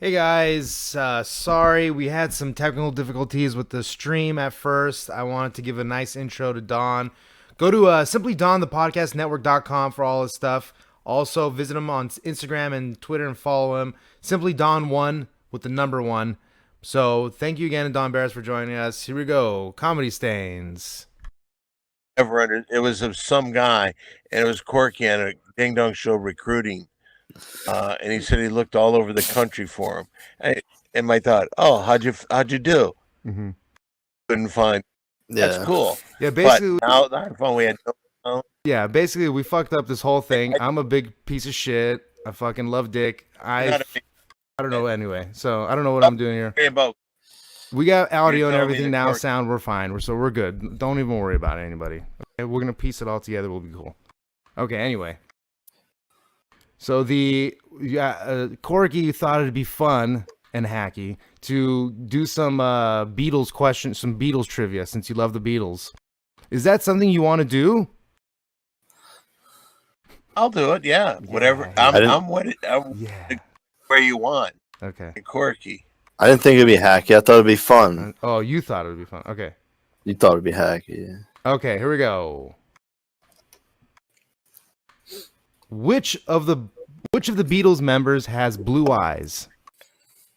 Hey guys, sorry we had some technical difficulties with the stream at first. I wanted to give a nice intro to Don. Go to simply donthepodcastnetwork.com for all his stuff. Also visit him on Instagram and Twitter and follow him. Simply Don1 with the number 1. So thank you again, Don Barris, for joining us. Here we go. Comedy Stains. It was of some guy, and it was Corky on a Ding Dong Show recruiting. And he said he looked all over the country for him. And my thought, oh, how'd you do? Mm-hmm. Couldn't find. Yeah. That's cool. Yeah, basically. But now on the phone we had no. Yeah, basically we fucked up this whole thing. I'm a big piece of shit. I fucking love dick. I don't know anyway. So I don't know what I'm doing here. We got audio and everything now. Sound, we're fine. We're good. Don't even worry about it, anybody. Okay, we're gonna piece it all together. We'll be cool. Okay. Anyway. So Corky thought it'd be fun and hacky to do some Beatles questions, some Beatles trivia, since you love the Beatles. Is that something you want to do? I'll do it. Yeah, whatever. I'm with it. Where you want. Okay. Corky. I didn't think it'd be hacky. I thought it'd be fun. Oh, you thought it'd be fun. Okay. You thought it'd be hacky. Yeah. Okay, here we go. Which of the Beatles members has blue eyes?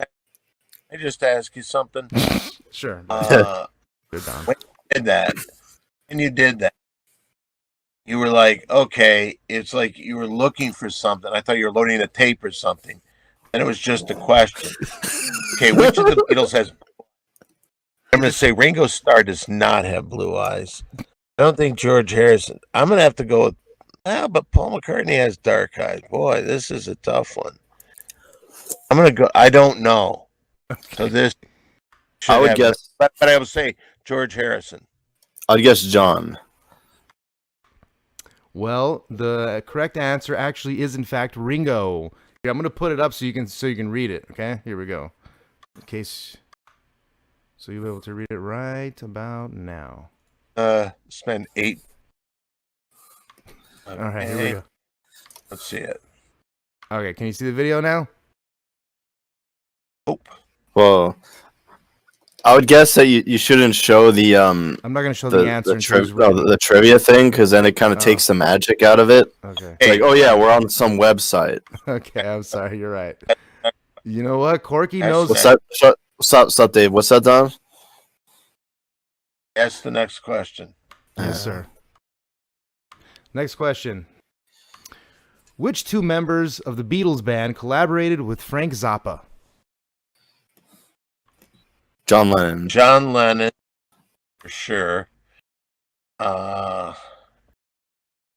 I just ask you something. Sure. Good, Don. When you did that, you were like, okay, it's like you were looking for something. I thought you were loading a tape or something, and it was just a question. Okay, which of the Beatles has? I'm going to say Ringo Starr does not have blue eyes. I don't think George Harrison. I'm going to have to go with. But Paul McCartney has dark eyes. Boy, this is a tough one. I'm going to go. I don't know. So this. I would guess. But I would say George Harrison. I'd guess John. Well, the correct answer actually is in fact Ringo. Here, I'm going to put it up so you can read it. Okay, here we go. In case, so you'll be able to read it right about now. Spend 8. All right, here we go. Let's see it. Okay, can you see the video now? Oh. Well, I would guess that you shouldn't show the I'm not going to show the answer. The trivia thing, because then it kind of takes the magic out of it. Okay. It's like, oh yeah, we're on some website. Okay, I'm sorry. You're right. You know what? Corky knows. What's that? Stop, Dave. What's that, Don? Ask the next question. Yes, sir. Next question. Which two members of the Beatles band collaborated with Frank Zappa? John Lennon. John Lennon, for sure.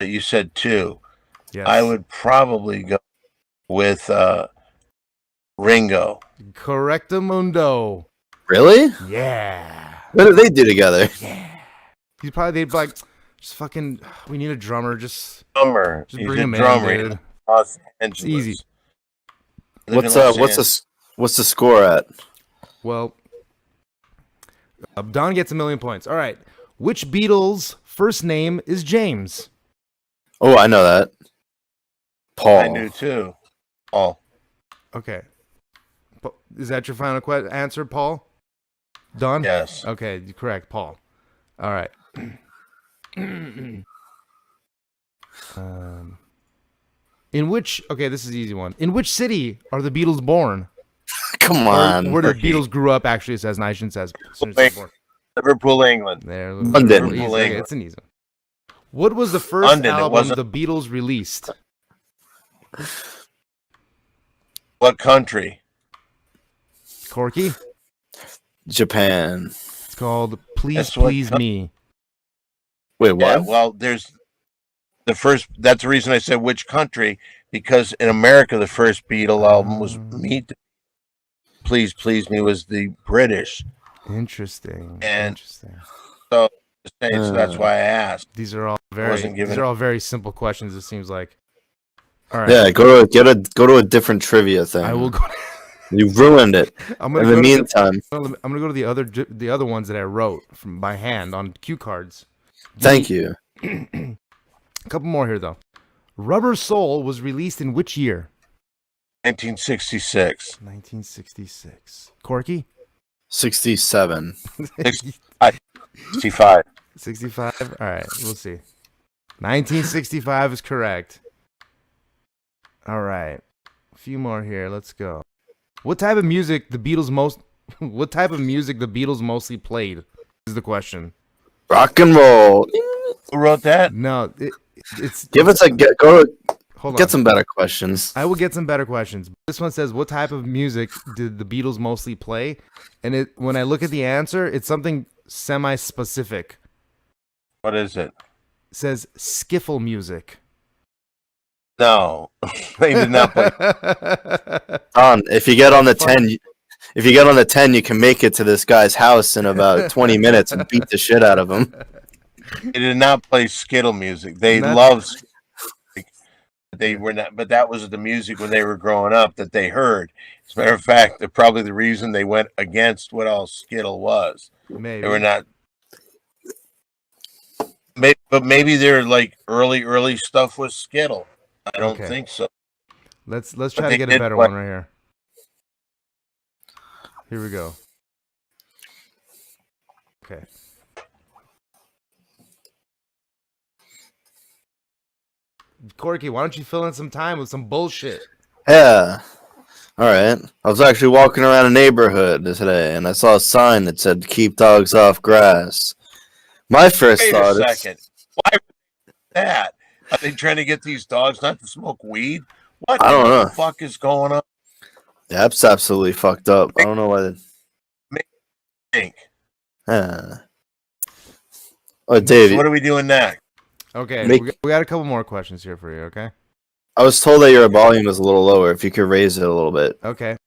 You said 2. Yes. I would probably go with Ringo. Correctamundo. Really? Yeah. What did they do together? Yeah. They'd be like, just fucking, we need a drummer. Just bring him in, dude. It's easy. What's the score at? Well, Don gets 1,000,000 points. All right. Which Beatles' first name is James? Oh, I know that. Paul. I do too. Paul. Okay. Is that your final answer, Paul? Don? Yes. Okay, correct, Paul. All right. This is the easy one. In which city are the Beatles born? Come on. Where the Beatles grew up, actually, it says. No, I shouldn't say. Liverpool, England. There, London. Okay, it's an easy one. What was the first album the Beatles released? What country? Corky? Japan. It's called Please Please Me. Wait, what? Yeah, well, there's the first. That's the reason I said which country, because in America the first Beatle album was Please Please Me was the British. Interesting. So that's why I asked. These are all very simple questions. It seems like. All right. Yeah, go to a different trivia thing. I will go. You ruined it. In the meantime, I'm gonna go to the other ones that I wrote from by hand on cue cards. Thank you. A couple more here though. Rubber Soul was released in which year? 1966. 1966. Corky? 67. 65. 65? All right, we'll see. 1965 is correct. All right. A few more here. Let's go. What type of music the Beatles mostly played is the question. Rock and roll. Who wrote that? No, it's get some better questions. I will get some better questions. This one says, what type of music did the Beatles mostly play? And when I look at the answer, it's something semi-specific. What is it? It says skiffle music. No, they did not play. Don, if you get on the 10, you can make it to this guy's house in about 20 minutes and beat the shit out of him. They did not play Skittle music. They loved. They were not, but that was the music when they were growing up that they heard. As a matter of fact, probably the reason they went against what all Skittle was. Maybe. They were not. But maybe their like early stuff was Skittle. I don't think so. Let's try to get a better one right here. Here we go. Okay. Corky, why don't you fill in some time with some bullshit? Yeah. All right. I was actually walking around a neighborhood today, and I saw a sign that said "Keep dogs off grass." My first thought Wait a second. Why that? Are they trying to get these dogs not to smoke weed? What I don't know. The fuck is going on? That's absolutely fucked up. I don't know why. Think. Oh, Davey. So what are we doing next? Okay, we got a couple more questions here for you, okay? I was told that your volume is a little lower. If you could raise it a little bit. Okay.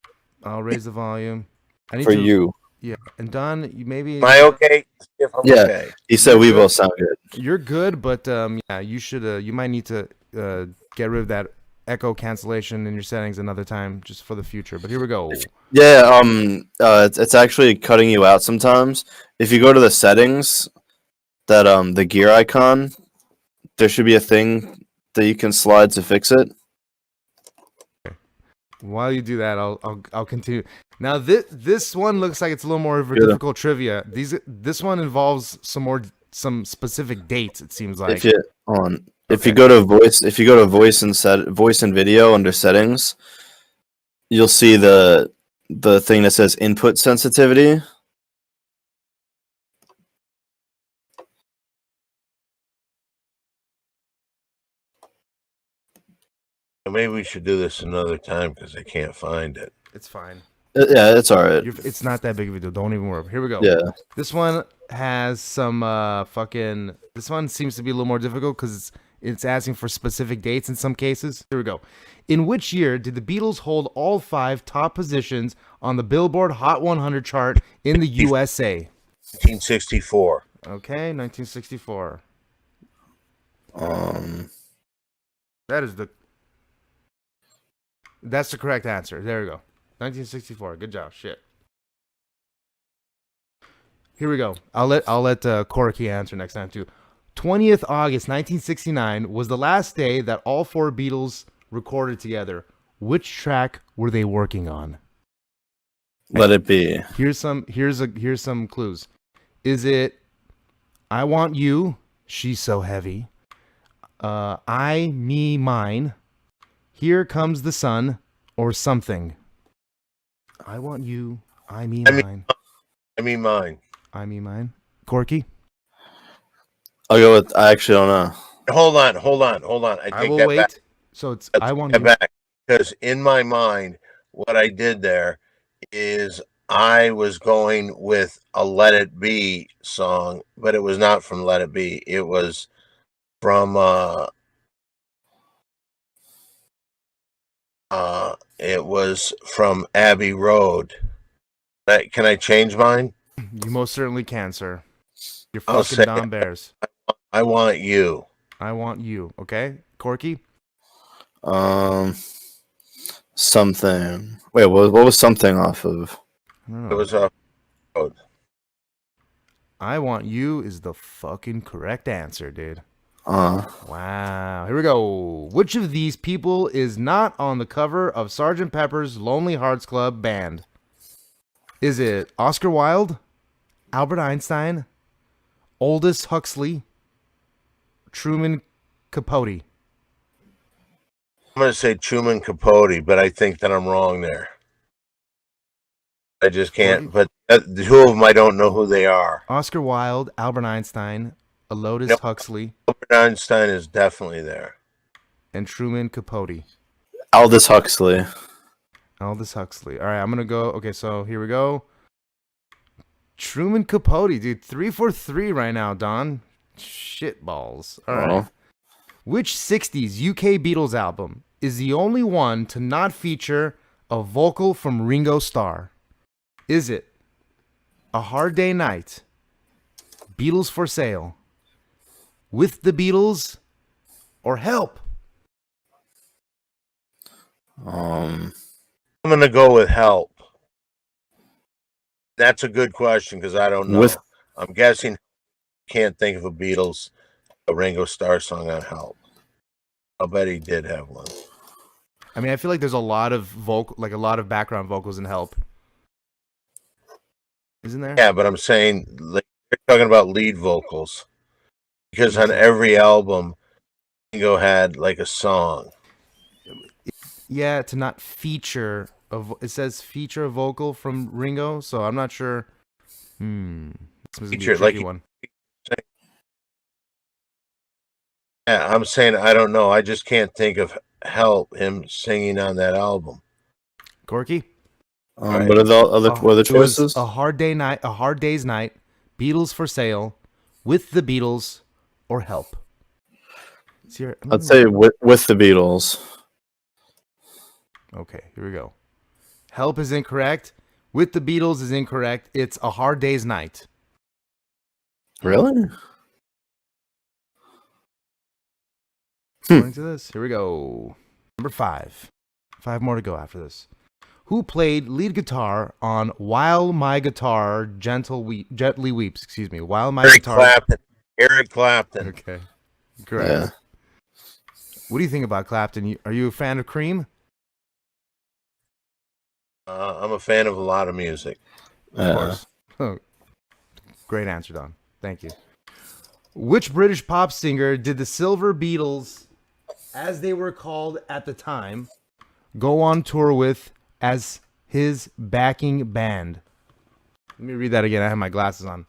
I'll raise the volume. You. Yeah. And Don, you maybe... Am I okay? Yeah. Okay. He said we both sound good. You're good, but yeah, you should. You might need to get rid of that echo cancellation in your settings another time, just for the future. But here we go. Yeah. It's actually cutting you out sometimes. If you go to the settings, that the gear icon, there should be a thing that you can slide to fix it. While you do that, I'll continue. Now this one looks like it's a little more of a difficult trivia. This one involves some specific dates. It seems like. If you go to voice and video under settings, you'll see the thing that says input sensitivity. Maybe we should do this another time because I can't find it. It's fine. Yeah, it's all right. It's not that big of a deal. Don't even worry. Here we go. Yeah. This one has some This one seems to be a little more difficult because it's asking for specific dates in some cases. Here we go. In which year did the Beatles hold all 5 top positions on the Billboard Hot 100 chart in the USA? 1964. Okay, 1964. That's the correct answer. There we go. 1964. Good job. Shit. Here we go. I'll let Corky answer next time too. 20th August 1969 was the last day that all 4 Beatles recorded together. Which track were they working on? Let it be. Here's some clues. Is it I Want You, She's So Heavy, I, Me, Mine, Here Comes the Sun, or Something? I Want You, I, Me, Mine. I mean mine. I, Me, Mine. Corky? I'll go with, I actually don't know. Hold on. I will that wait. back. So it's Let's I Want get You. back. Because in my mind, what I did there is I was going with a Let It Be song, but it was not from Let It Be. It was from Abbey Road. Can I change mine? You most certainly can, sir. You're I'll fucking say Don Barris. I Want You. I Want You. Okay, Corky? Something. Wait, what was something off of? It was Road. I Want You is the fucking correct answer, dude. Wow. Here we go. Which of these people is not on the cover of Sgt. Pepper's Lonely Hearts Club Band? Is it Oscar Wilde, Albert Einstein, Aldous Huxley, Truman Capote? I'm going to say Truman Capote, but I think that I'm wrong there. I just can't. But the two of them, I don't know who they are. Oscar Wilde, Albert Einstein, Aldous Huxley. Albert Einstein is definitely there. And Truman Capote. Aldous Huxley. Aldous Huxley. All right, I'm going to go. Okay, so here we go. Truman Capote, dude. 3 for 3 right now, Don. Shit balls. All right. Which 60s UK Beatles album is the only one to not feature a vocal from Ringo Starr? Is it A Hard Day Night, Beatles for Sale, With the Beatles, or Help? I'm going to go with Help. That's a good question because I don't know. I'm guessing can't think of a Ringo Starr song on Help. I'll bet he did have one. I mean, I feel like there's a lot of a lot of background vocals in Help. Isn't there? Yeah, but I'm saying like, you're talking about lead vocals because on every album, Ringo had like a song. Yeah, to not feature it says feature a vocal from Ringo, so I'm not sure. This was a tricky one. Yeah, I'm saying I don't know. I just can't think of Help him singing on that album. Corky. What are the choices? A Hard Day Night, A Hard Day's Night, Beatles for Sale, With the Beatles, or Help. I'd say with the Beatles. Okay, here we go. Help is incorrect. With the Beatles is incorrect. It's A Hard Day's Night. Really? According to this, here we go. Number 5. 5 more to go after this. Who played lead guitar on While My Guitar Gently Weeps? Excuse me. While My Guitar. Clapton. Eric Clapton. Okay. Correct. Yeah. What do you think about Clapton? Are you a fan of Cream? I'm a fan of a lot of music. Of course. Oh, great answer, Don. Thank you. Which British pop singer did the Silver Beatles, as they were called at the time, go on tour with as his backing band? Let me read that again. I have my glasses on.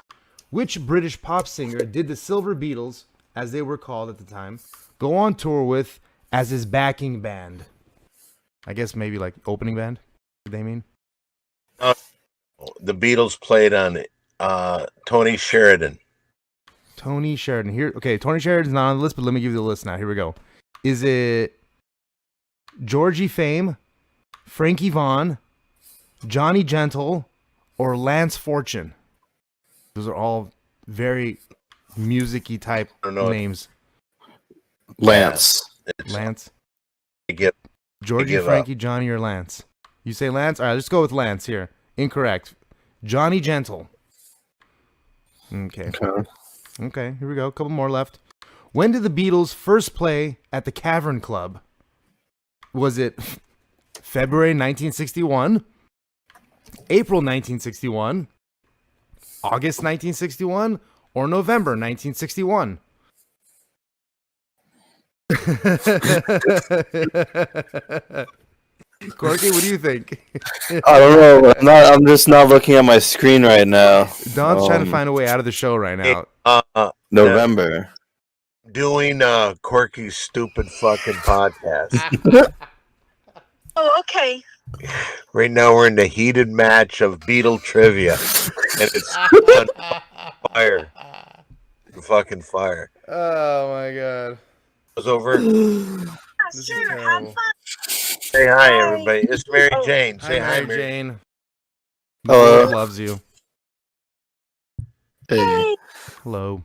Which British pop singer did the Silver Beatles, as they were called at the time, go on tour with as his backing band? I guess maybe like opening band, they mean? The Beatles played on Tony Sheridan. Tony Sheridan. Here, okay, Tony Sheridan's not on the list, but let me give you the list now. Here we go. Is it Georgie Fame, Frankie Vaughan, Johnny Gentle, or Lance Fortune? Those are all very music-y type names. Lance. Lance. Georgie, Frankie, Johnny, or Lance? You say Lance? All right, let's go with Lance here. Incorrect. Johnny Gentle. Okay. Okay, here we go. A couple more left. When did the Beatles first play at the Cavern Club? Was it February 1961, April 1961, August 1961, or November 1961? Corky, what do you think? I don't know. I'm just not looking at my screen right now. Don's trying to find a way out of the show right now. November. Doing Corky's stupid fucking podcast. Oh, okay. Right now we're in the heated match of Beetle trivia, and it's on fire. Fucking fire. Oh my god. It's over. Sure, have fun. Say hi, everybody. It's Mary Jane. Say hi, Mary Jane. Hello. Loves you. Hey. Hello.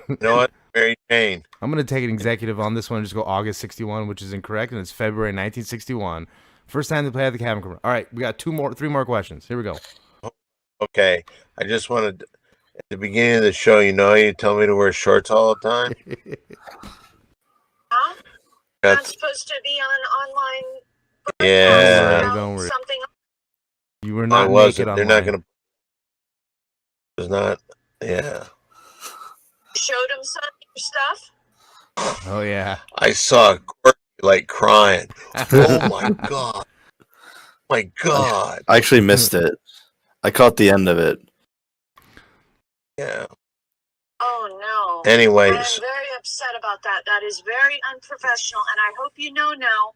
You know what, Mary Jane? I'm going to take an executive on this one and just go August 61, which is incorrect, and it's February 1961. First time they played at the Cavern Club. All right, we got three more questions. Here we go. Okay. I just wanted, At the beginning of the show, you tell me to wear shorts all the time. Huh? Not supposed to be on online. Yeah. Don't worry. Something. You were I not naked wasn't. online. They're not going to. It's not. Yeah. Showed him some of your stuff. Oh yeah. I saw Corky like crying. Oh my god. My god. I actually missed it. I caught the end of it. Yeah. Oh no. Anyways. I'm very upset about that. That is very unprofessional, and I hope you know now.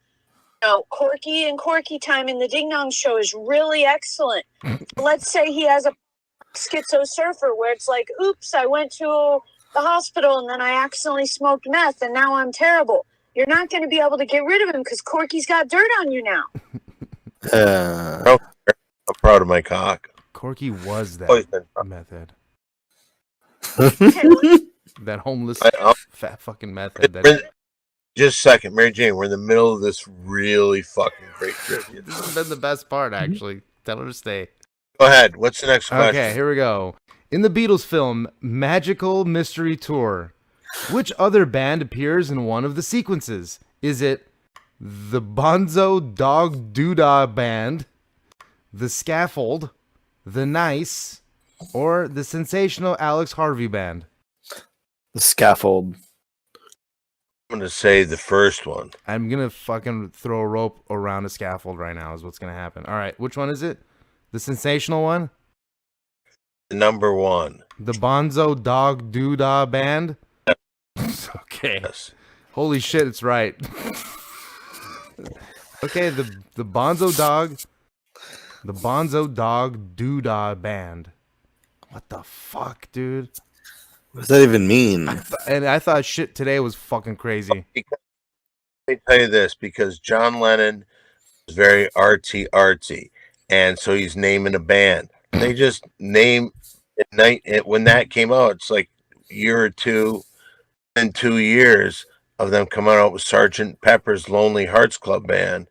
No, Corky and Corky time in the Ding Dong Show is really excellent. Let's say he has a schizo surfer where it's like, oops, I went to the hospital and then I accidentally smoked meth and now I'm terrible. You're not going to be able to get rid of him because Corky's got dirt on you now. I'm proud of my cock. Corky was that meth head. That homeless fat fucking meth head. Just a second, Mary Jane, we're in the middle of this really fucking great trivia. This has been the best part, actually. Tell her to stay. Go ahead. What's the next question? Okay, here we go. In the Beatles film, Magical Mystery Tour, which other band appears in one of the sequences? Is it the Bonzo Dog Doodah Band, the Scaffold, the Nice, or the sensational Alex Harvey Band? The Scaffold. I'm going to say the first one. I'm going to fucking throw a rope around a scaffold right now is what's going to happen. All right, which one is it? The sensational one? Number one. The Bonzo Dog Doodah Band? Okay. Yes. Holy shit, it's right. Okay, the Bonzo Dog Doodah Band. What the fuck, dude? What does that even mean? I thought shit today was fucking crazy. Let me tell you this, because John Lennon was very artsy, and so he's naming a band. They just name it when that came out. It's like a year or two, in 2 years of them coming out with Sgt. Pepper's Lonely Hearts Club Band,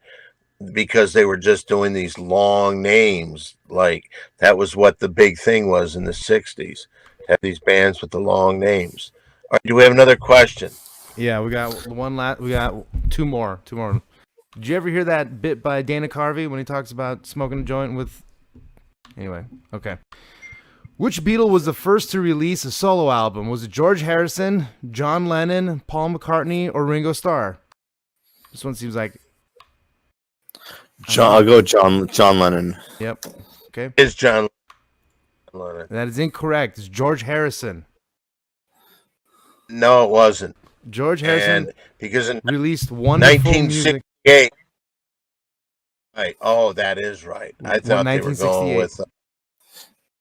because they were just doing these long names. Like that was what the big thing was in the 60s. Have these bands with the long names. All right, do we have another question? Yeah, we got one last. We got two more. Did you ever hear that bit by Dana Carvey when he talks about smoking a joint with? Anyway, okay. Which Beatle was the first to release a solo album? Was it George Harrison, John Lennon, Paul McCartney, or Ringo Starr? This one seems like. I'll go John Lennon. Yep. Okay. It's John Lennon. That is incorrect. It's George Harrison. No, it wasn't. George Harrison because in released wonderful 1968. music. Right. Oh, that is right. I thought they were going with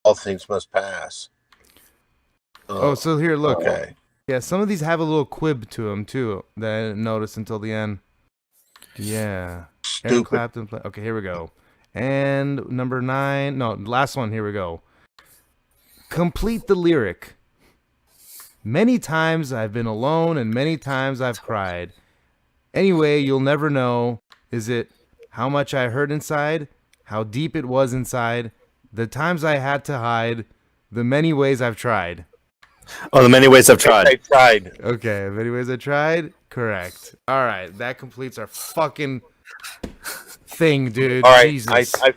All Things Must Pass. Oh, so here, look. Okay. Yeah, some of these have a little quib to them too that I didn't notice until the end. Yeah. Stupid. Eric Clapton. Okay, here we go. And number 9. No, last one. Here we go. Complete the lyric. Many times I've been alone and many times I've cried. Anyway, you'll never know. Is it how much I hurt inside? How deep it was inside? The times I had to hide? The many ways I've tried. Oh, the many ways I've tried. I tried. Okay, many ways I tried? Correct. All right, that completes our fucking thing, dude. All right, Jesus. I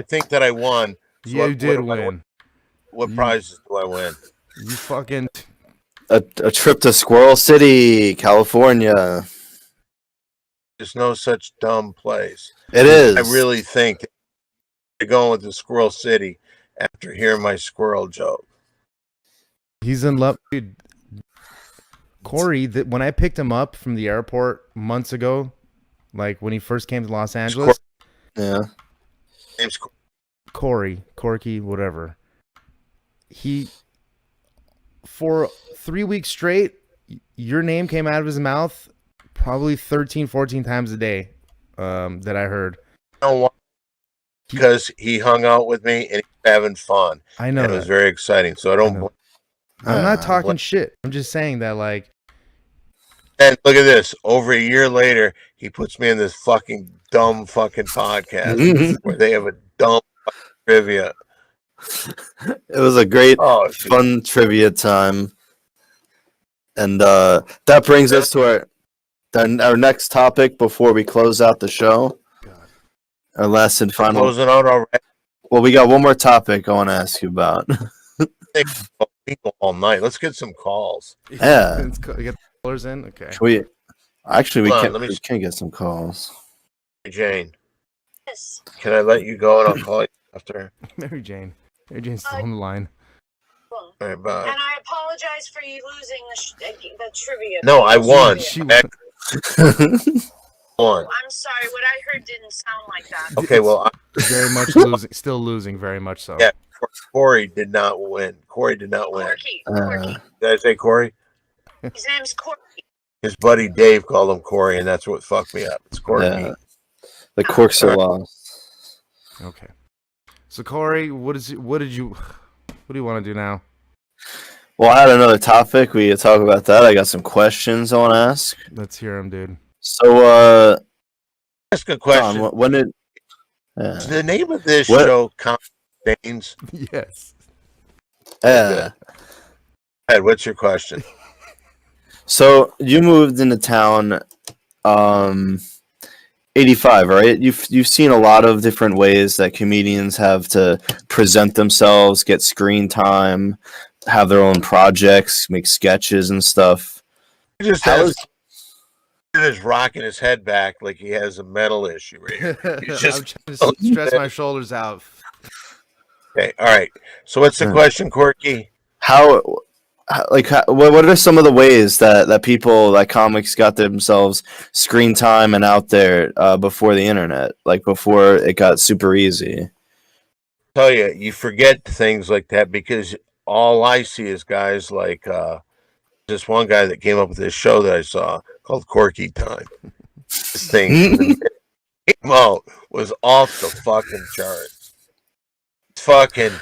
think that I won. So You did win. What prizes do I win? You fucking... A trip to Squirrel City, California. There's no such dumb place. It is. I really think they're going with the Squirrel City after hearing my squirrel joke. He's in love. Dude, Corey, when I picked him up from the airport months ago, like when he first came to Los Angeles. Yeah. Name's Corky, whatever. He, for 3 weeks straight, your name came out of his mouth probably 13, 14 times a day that I heard. You know why? Because he hung out with me and he was having fun. I know. And it was very exciting. So I don't. I'm not talking shit. I'm just saying that, like. And look at this. Over a year later, he puts me in this fucking dumb fucking podcast where they have a dumb trivia. It was a great, fun trivia time. And that brings us to our next topic before we close out the show. God. Our last and final. Closing out already. Well, we got one more topic I want to ask you about. People all night. Let's get some calls. Yeah. You get the callers in? Okay. We can get some calls. Hey, Jane. Yes. Can I let you go and I'll call you after? Mary Jane's still on the line. All right, bye. And I apologize for you losing the trivia. No, I won. She won. I'm sorry. What I heard didn't sound like that. Okay, well, very much losing, still losing, very much so. Yeah, Corey did not win. Corky. Did I say Corey? His name's Corky. His buddy Dave called him Corey, and that's what fucked me up. It's Corky. Yeah. The corks are lost. Okay. So Corey, what do you want to do now? Well, I had another topic. We could talk about that. I got some questions I want to ask. Let's hear them, dude. So, ask a question. Don, when did the name of this show Danes? Yes. Yeah. Ed, what's your question? So you moved into town 85, right? You've seen a lot of different ways that comedians have to present themselves, get screen time, have their own projects, make sketches and stuff. He's rocking his head back like he has a mental issue right here. I'm trying to stress my shoulders out. Okay, all right. So what's the question, Corky? What are some of the ways that people, that comics got themselves screen time and out there before the internet, like before it got super easy? Tell you, you forget things like that because all I see is guys like this one guy that came up with this show that I saw called Corky Time. This thing came out was off the fucking charts. Fucking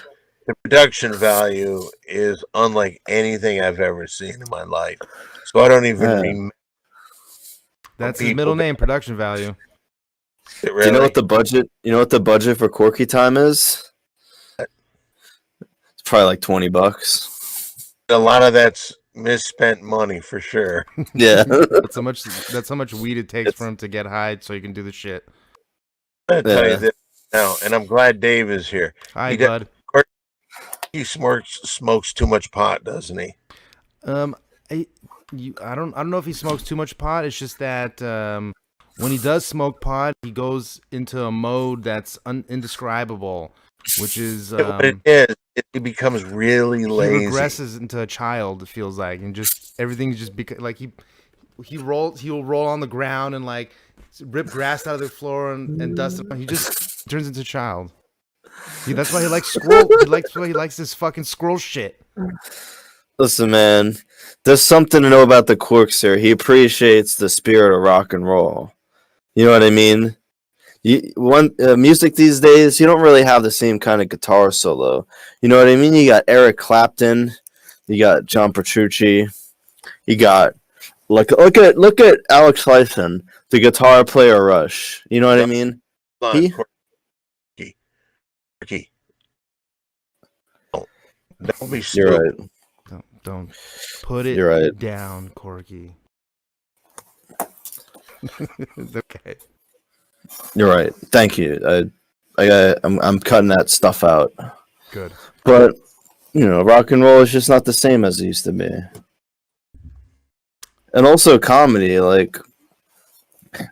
the production value is unlike anything I've ever seen in my life. So I don't even remember. That's his middle name, production value. Really? Do you know what the budget? You know what the budget for Corky Time is? It's probably like $20. A lot of that's misspent money for sure. Yeah. That's how much weed it takes for him to get high so he can do the shit. I'm gonna tell you this now, and I'm glad Dave is here. Hi, bud. He smokes too much pot, doesn't he? I don't know if he smokes too much pot. It's just that when he does smoke pot, he goes into a mode that's indescribable, which is what it is. He becomes really lazy. He regresses into a child. It feels like, and just everything's just like he'll roll on the ground and like rip grass out of the floor and dust it. He just turns into a child. That's why he likes squirrel. That's why he likes this fucking squirrel shit. Listen, man, there's something to know about the Corkster. He appreciates the spirit of rock and roll. You know what I mean? Music these days, you don't really have the same kind of guitar solo. You know what I mean? You got Eric Clapton, you got John Petrucci, you got look at Alex Lifeson, the guitar player Rush. You know what I mean? Corky. Don't be You're stupid. right. Don't put it You're right. down, Corky. It's okay. You're right. Thank you. I'm cutting that stuff out. Good. But rock and roll is just not the same as it used to be. And also comedy, like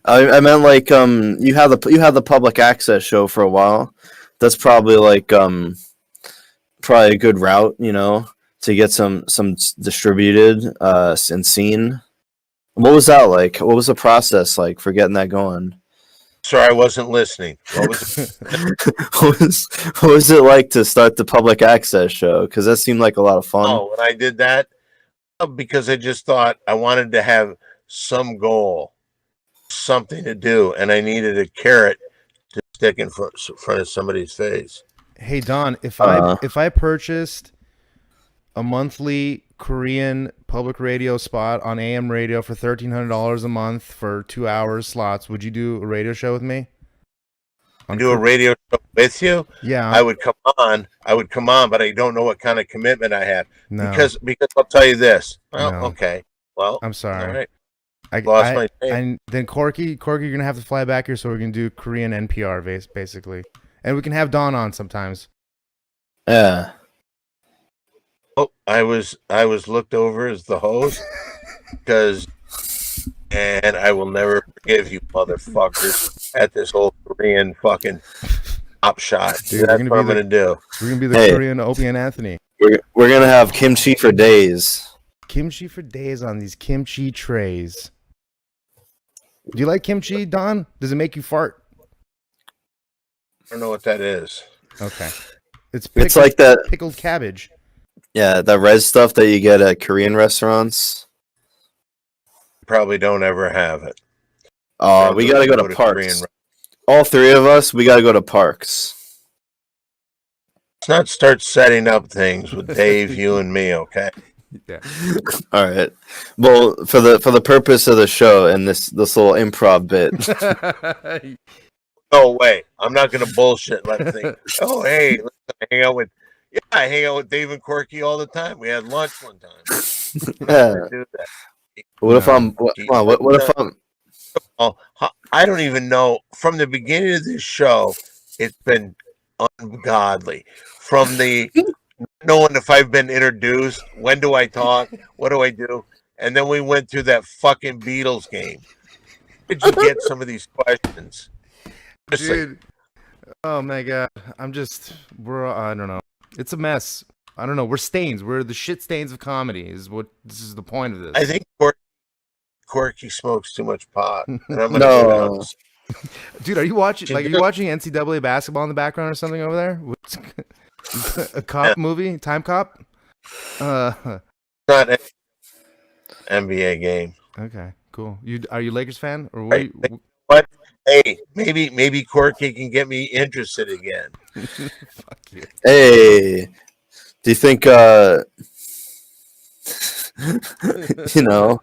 I meant like you had the public access show for a while. That's probably like probably a good route, to get some distributed and seen. What was that like? What was the process like for getting that going? Sorry, I wasn't listening. What was it? what was it like to start the public access show? Because that seemed like a lot of fun. Oh, when I did that, because I just thought I wanted to have some goal, something to do, and I needed a carrot to stick in front of somebody's face. Hey Don, if I purchased a monthly Korean public radio spot on AM radio for $1,300 a month for 2 hours slots, would you do a radio show with me? Do a radio show with you, Yeah. I would come on, but I don't know what kind of commitment I have. No. Because I'll tell you this. Well, No. okay. Well, I'm sorry. all right. I Lost my name. and then Corky, you're gonna have to fly back here so we can do Korean NPR basically, and we can have Don on sometimes. Yeah. Oh, I was looked over as the host and I will never forgive you motherfuckers at this whole Korean fucking top shot. Dude, that's what I'm gonna do. We're gonna be the Korean Opie and Anthony. We're gonna have kimchi for days. Kimchi for days on these kimchi trays. Do you like kimchi, Don? Does it make you fart? I don't know what that is. Okay. It's like that pickled cabbage. Yeah, that red stuff that you get at Korean restaurants. Probably don't ever have it. Oh, we gotta go to Parks. All three of us, we gotta go to Parks. Let's not start setting up things with Dave, you, and me, okay? Yeah. All right. Well, for the purpose of the show and this little improv bit. No way. I'm not gonna bullshit. Let think. Oh, hey, I hang out with Dave and Corky all the time. We had lunch one time. Yeah. Do that. What if I'm? What if I'm? Oh, I don't even know. From the beginning of this show, it's been ungodly. From the knowing if I've been introduced, when do I talk, what do I do, and then we went through that fucking Beatles game. Where did you get some of these questions? Dude. Oh my god. I don't know. It's a mess. I don't know. We're stains. We're the shit stains of comedy. This is the point of this. I think Corky smokes too much pot. And I'm gonna No. Dude, are you watching NCAA basketball in the background or something over there? A cop movie? Time Cop? Not an NBA game. Okay, cool. Are you a Lakers fan? Or what? Hey, maybe Corky can get me interested again. Fuck you. Hey, do you think you know,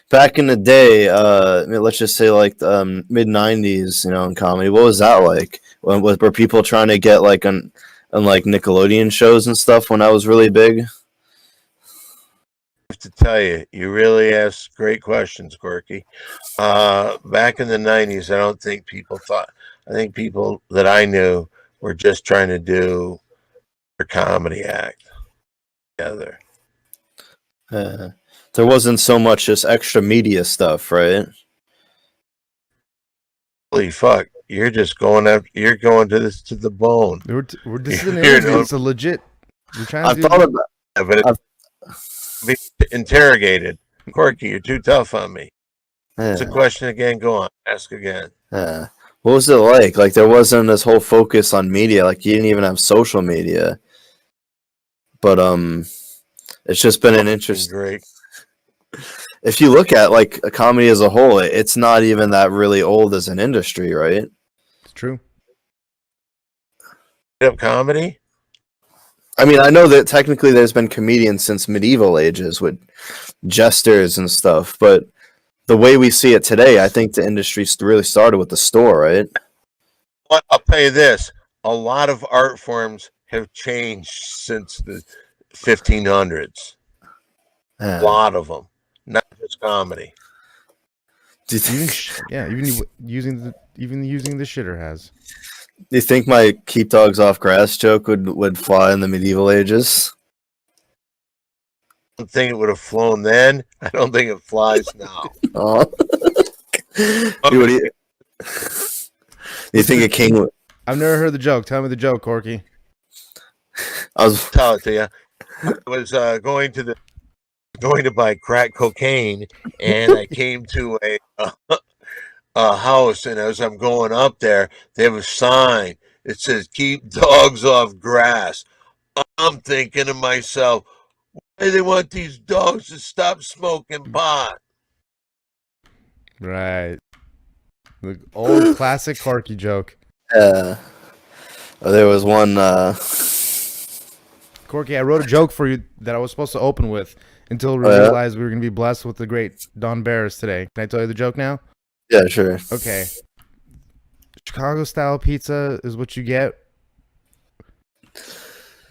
back in the day, let's just say like mid '90s, you know, in comedy, what was that like? Were people trying to get like on like Nickelodeon shows and stuff when I was really big? I have to tell you, you really ask great questions, Corky. Back in the '90s, I don't think people thought. I think people that I knew were just trying to do their comedy act together. There wasn't so much just extra media stuff, right? Holy fuck! You're just going up. You're going to this to the bone. This is an interview. It's a legit. We're trying to I've thought about it, but be interrogated. Corky, you're too tough on me. It's a question again. Go on. Ask again. What was it like? Like there wasn't this whole focus on media. Like you didn't even have social media. But it's just been an interesting. Great. If you look at like a comedy as a whole, it's not even that really old as an industry, right? It's true. Comedy? I mean, I know that technically there's been comedians since medieval ages with jesters and stuff, but the way we see it today, I think the industry really started with the store, right? But I'll tell you this: a lot of art forms have changed since the 1500s. A lot of them, not just comedy. Do you think? Even using the shitter has. Do you think my keep dogs off grass joke would fly in the medieval ages? I don't think it would have flown then. I don't think it flies now. Oh. Do you think a king would? I've never heard the joke. Tell me the joke, Corky. I'll tell it to you. I was going to buy crack cocaine, and I came to a house, and as I'm going up there, they have a sign. It says, "Keep dogs off grass." I'm thinking to myself, why do they want these dogs to stop smoking pot? Right. The old classic Corky joke. There was one. Corky, I wrote a joke for you that I was supposed to open with until we realized we were going to be blessed with the great Don Barris today. Can I tell you the joke now? Yeah, sure. Okay. Chicago style pizza is what you get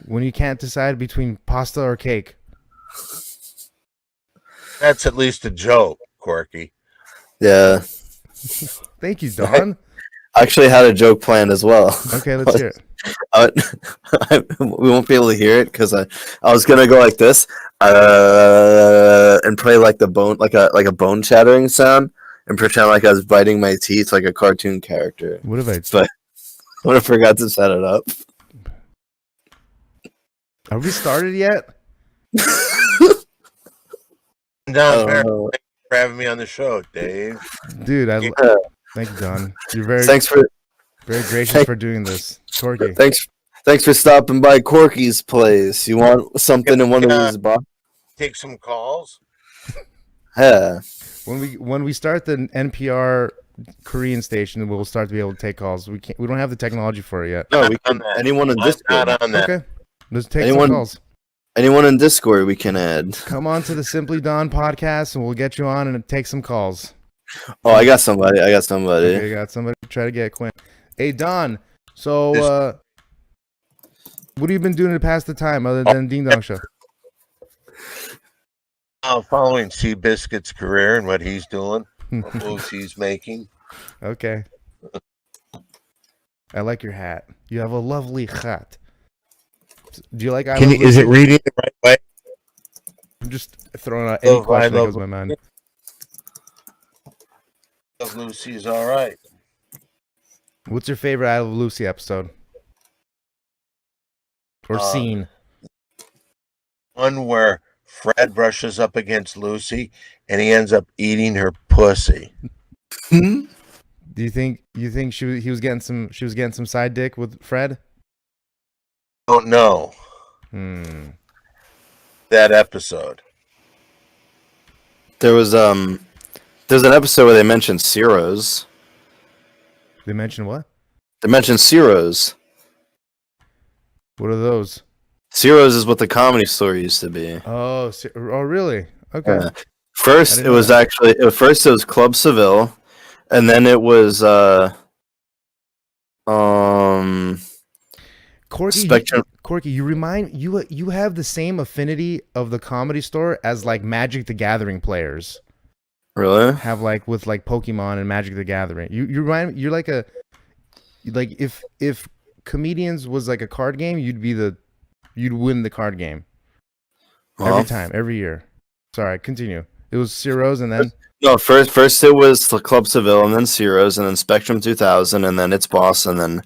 when you can't decide between pasta or cake. That's at least a joke, Corky. Yeah. Thank you, Don. I actually had a joke planned as well. Okay, let's hear it. We won't be able to hear it because I was gonna go like this, and play like the bone, like a bone chattering sound, and pretend like I was biting my teeth like a cartoon character. What if I? But I forgot to set it up. Are we started yet? Don Barris, thank you for having me on the show, Dave. Dude, thank you, Don. You're very very gracious for doing this, Corky. Thanks for stopping by Corky's place. You want something in one of these boxes? Take some calls. Yeah. When we start the NPR Korean station, we'll start to be able to take calls. We don't have the technology for it yet. No, we can. Anyone in Discord. Not on that. Okay, let's take some calls. Anyone in Discord we can add. Come on to the Simply Don podcast, and we'll get you on and take some calls. Oh, I got somebody. Okay, you got somebody. Try to get Quinn. Hey, Don. So, what have you been doing to pass the time other than Ding Dong Show? Following Seabiscuit's career and what he's doing, what moves he's making. Okay. I like your hat. You have a lovely hat. Do you like? Is it reading the right way? I'm just throwing out any question that comes to my mind. Love Lucy's all right. What's your favorite I Love Lucy episode or scene? One where Fred brushes up against Lucy and he ends up eating her pussy. Do you think he was getting some side dick with Fred? Don't know. That episode. There's an episode where they mentioned Ciro's. They mentioned what? They mentioned Ciro's. What are those? Ciro's is what the Comedy Store used to be. Oh, really? Okay. First, it was Club Seville, and then it was Corky. Spectrum. Corky, you have the same affinity of the Comedy Store as like Magic the Gathering players. Really? Have like with like Pokemon and Magic the Gathering. You're like if comedians was like a card game, you'd win the card game. Every time, every year. Sorry, continue. It was Ciro's and then no, first it was Club Seville and then Ciro's and then Spectrum 2000 and then It's Boss and then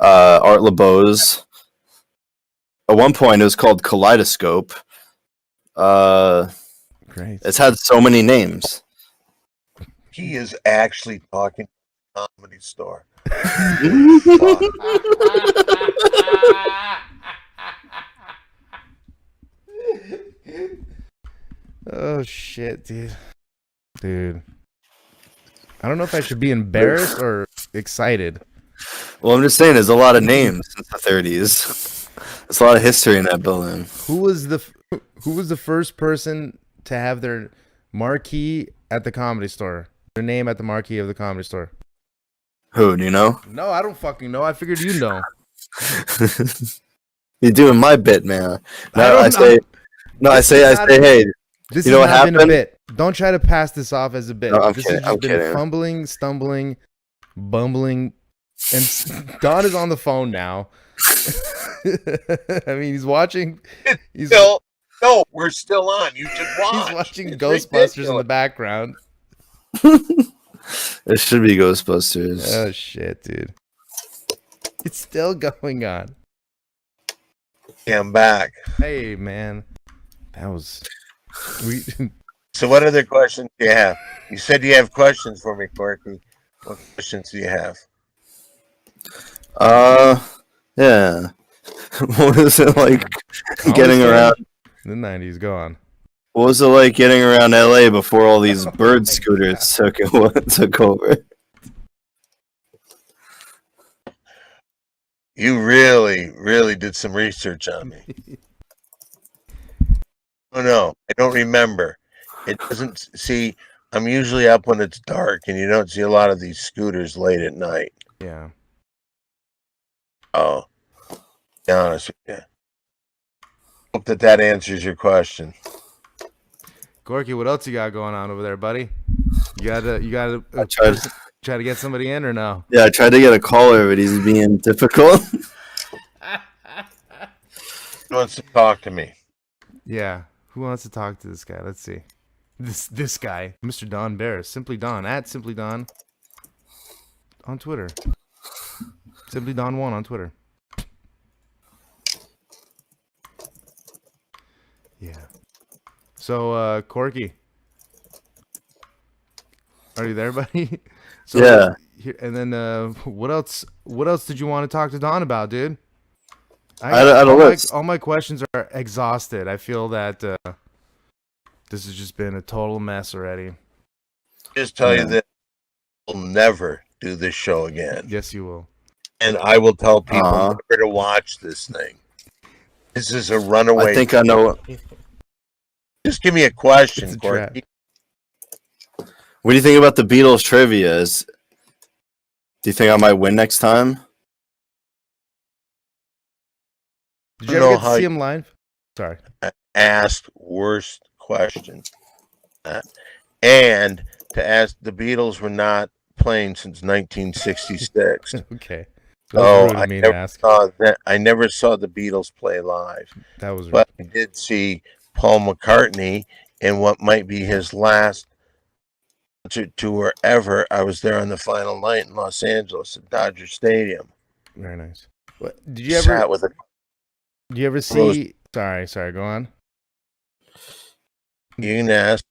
Art LeBeau's. At one point it was called Kaleidoscope. Great. It's had so many names. He is actually talking Comedy Store. Oh shit, dude. I don't know if I should be embarrassed or excited. Well, I'm just saying, there's a lot of names since the 30s. There's a lot of history in that building. Who was the first person to have their marquee at the Comedy Store? Their name at the marquee of the Comedy Store. Who, do you know? No, I don't fucking know. I figured you know. You're doing my bit, man. I say, hey, this you know has what not been a happened? bit. Don't try to pass this off as a bit. No, This I'm has just been kidding. fumbling, stumbling, bumbling, and Don is on the phone now. I mean, he's watching. No, we're still on. You should watch. He's watching It's Ghostbusters in the ridiculous. background. It should be Ghostbusters. Oh shit, dude! It's still going on. Yeah, I'm back. Hey, man, that was we. So what other questions do you have? You said you have questions for me, Corky. What questions do you have? Yeah. What was it like getting around? The 90s, go on. What was it like getting around LA before all these bird scooters took over? You really, really did some research on me. Oh no, I don't remember. It doesn't see I'm usually up when it's dark, and you don't see a lot of these scooters late at night. Yeah. Oh, to be honest with you. Hope that answers your question. Corky, what else you got going on over there, buddy? You gotta try to get somebody in or no? Yeah, I tried to get a caller, but he's being difficult. Who wants to talk to me? Yeah. Who wants to talk to this guy? Let's see. This guy, Mr. Don Barris, Simply Don, at Simply Don on Twitter. Simply Don1 on Twitter. Yeah. So, Corky, are you there, buddy? So, Yeah. And then, what else? What else did you want to talk to Don about, dude? All my questions are exhausted. I feel that this has just been a total mess already. Just tell you that we'll never do this show again. Yes, you will. And I will tell people never to watch this thing. This is a runaway. I think I know. Just give me a question, Corky. What do you think about the Beatles trivia? Do you think I might win next time? Did you ever get to see him live? Sorry. Ask worst questions. And to ask, the Beatles were not playing since 1966. Okay. So I never saw the Beatles play live. That was but I did see Paul McCartney in what might be his last tour ever. I was there on the final night in Los Angeles at Dodger Stadium. Very nice. What, did you ever? Do you ever see? Sorry. Go on. You can ask.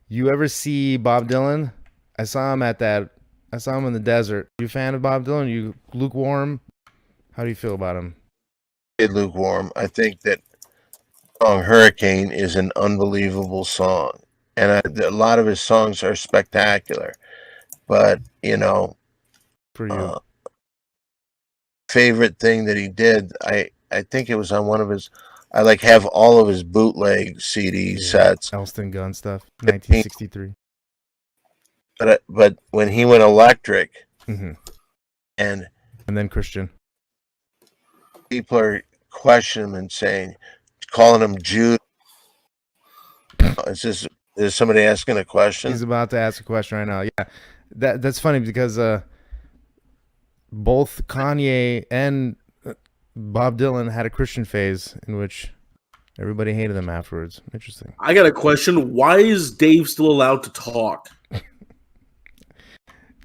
You ever see Bob Dylan? I saw him in the desert. You a fan of Bob Dylan? You lukewarm? How do you feel about him? Lukewarm. I think that song Hurricane is an unbelievable song, and a lot of his songs are spectacular. But for you, favorite thing that he did, I think it was on one of his. I have all of his bootleg CD sets. Elston Gun stuff, 1963. But when he went electric, and then Christian, people are questioning him and calling him Jude. Is somebody asking a question? He's about to ask a question right now. Yeah, that's funny because both Kanye and Bob Dylan had a Christian phase in which everybody hated them afterwards. Interesting. I got a question. Why is Dave still allowed to talk?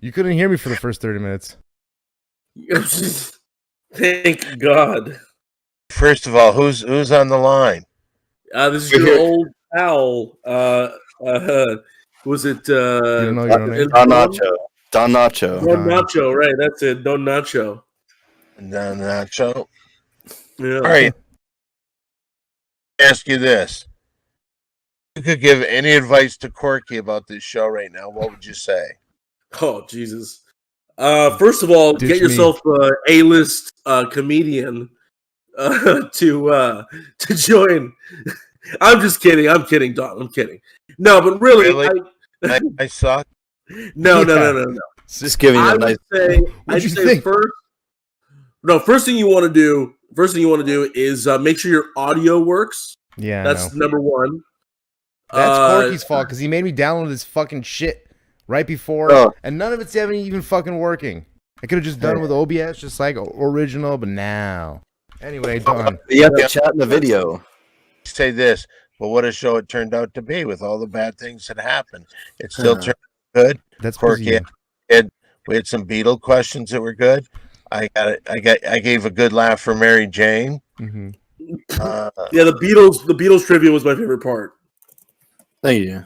You couldn't hear me for the first 30 minutes. Thank God. First of all, who's on the line? This is your old pal. Was it Don Nacho? Don Nacho. Don Nacho, right? That's it. Don Nacho. Don Nacho. Yeah. All right. Ask you this: you could give any advice to Corky about this show right now, what would you say? Oh, Jesus. First of all, get yourself an A-list comedian to join. I'm just kidding. I'm kidding, Don. I'm kidding. No, but really? I suck. No. Just giving you a nice. I'd say first thing you want to do is make sure your audio works. Yeah, that's number one. That's Corky's fault because he made me download this fucking shit right before, and none of it's even fucking working. I could have just done it with OBS, just like original, but now. Anyway, Don. You have to chat in the video. Say this, but what a show it turned out to be with all the bad things that happened. It still turned out good. That's Corky. We had some Beatle questions that were good. I gave a good laugh for Mary Jane. Mm-hmm. Yeah, the Beatles trivia was my favorite part. Thank you.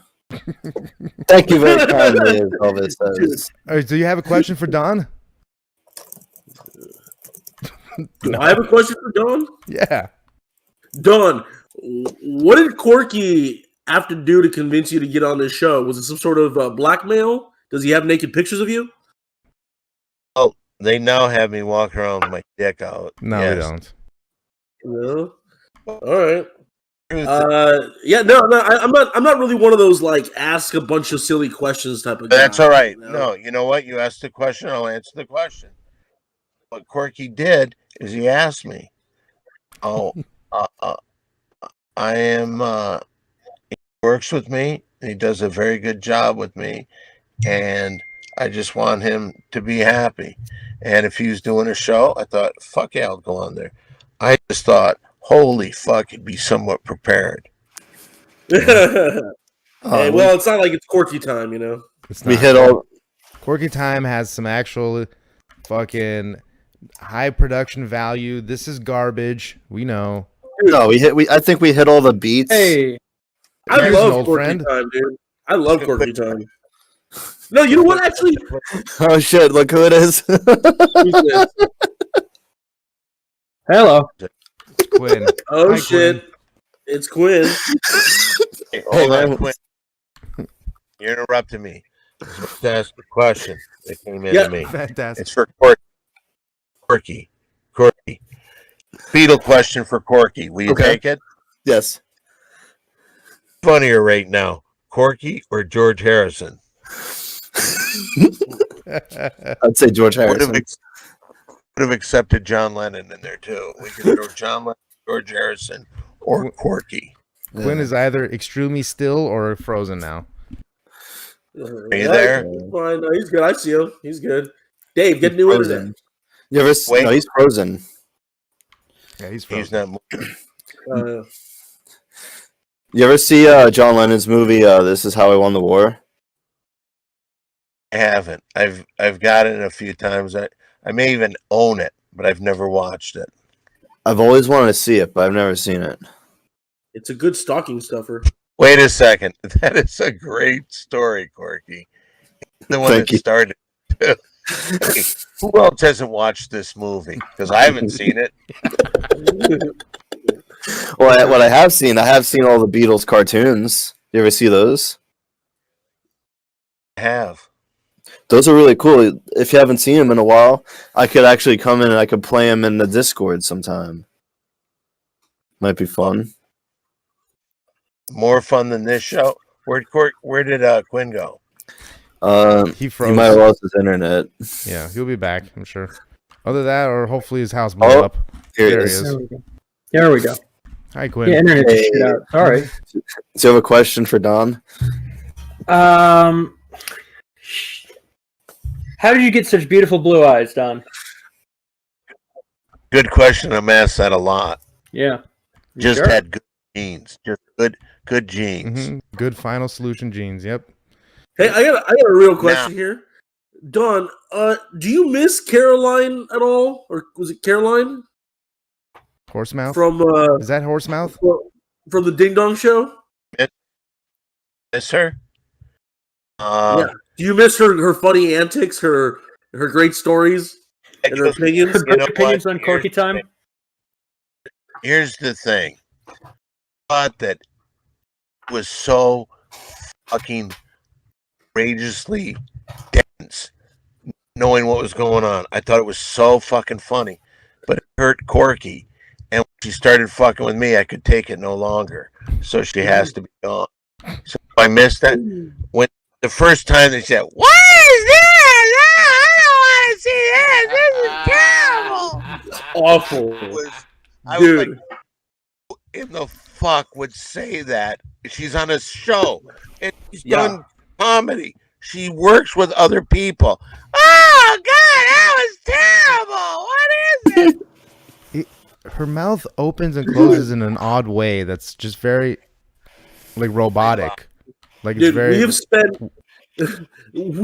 Thank you very kindly, as Elvis says. All right, do you have a question for Don? Do I have a question for Don? Yeah. Don, what did Corky have to do to convince you to get on this show? Was it some sort of blackmail? Does he have naked pictures of you? Oh, they now have me walk around with my dick out. No, yes. they don't. No. All right. Yeah, no, I'm not really one of those like ask a bunch of silly questions type of guy. That's all right. No, you know what? You asked the question, I'll answer the question. What Corky did is he asked me, "Oh, I am." He works with me. He does a very good job with me, and I just want him to be happy. And if he was doing a show, I thought, "Fuck yeah, I'll go on there." I just thought, "Holy fuck, he'd be somewhat prepared." Hey, well, it's not like it's Corky time, you know. We hit all. Corky time has some actual fucking high production value. This is garbage. We know. No, I think we hit all the beats. Hey, I love Corky time, dude. I love Corky time. No, you know what? Actually, Oh shit! Look who it is. hello. Quinn. Oh Hi, shit! Quinn. It's Quinn. Hey, hold on, man. Quinn. You interrupted me. Just ask the question that came in to me. Fantastic. It's for Corky. Beetle question for Corky. Will you take it? Yes. Funnier right now, Corky or George Harrison? I'd say George Harrison. Would have accepted John Lennon in there too. We could throw John Lennon, George Harrison, or Corky. Quinn is either extremely still or frozen now. Are you there? Fine. No, he's good. I see him. He's good. Dave, get new internet. You ever? No, he's frozen. Yeah, he's frozen. He's not moving. You ever see John Lennon's movie? This is how I won the war. I haven't. I've got it a few times. I may even own it, but I've never watched it. I've always wanted to see it, but I've never seen it. It's a good stocking stuffer. Wait a second. That is a great story, Corky. The one that started. Who else hasn't watched this movie? Because I haven't seen it. Well, what I have seen all the Beatles cartoons. You ever see those? I have. Those are really cool. If you haven't seen them in a while, I could actually come in and I could play them in the Discord sometime. Might be fun. More fun than this show. Where did Quinn go? He froze. He might have lost his internet. Yeah, he'll be back, I'm sure. Either that, or hopefully his house blew up. Here There he he is. is. There we go. Hi, Quinn. Yeah, internet just shit out. Sorry. Do you have a question for Don? How did you get such beautiful blue eyes, Don? Good question. I'm asked that a lot. Yeah. Just sure? had good genes. Just good genes. Mm-hmm. Good final solution genes. Yep. Hey, I got a real question here. Don, do you miss Caroline at all? Or was it Caroline? Horsemouth? From Is that Horsemouth? From the Ding Dong Show? Miss her? Yeah. Do you miss her funny antics, her great stories, and her opinions? Her great opinions on Corky time? Here's the thing. I thought that it was so fucking outrageously dense, knowing what was going on. I thought it was so fucking funny. But it hurt Corky. And when she started fucking with me, I could take it no longer. So she has to be gone. So I missed that. When the first time they said, "What is this? I don't want to see this. This is terrible." Awful. I was like, who in the fuck would say that? She's on a show and she's done comedy. She works with other people. Oh God, that was terrible. What is it? Her mouth opens and closes in an odd way that's just very, like, robotic. Like, it's Dude, very... we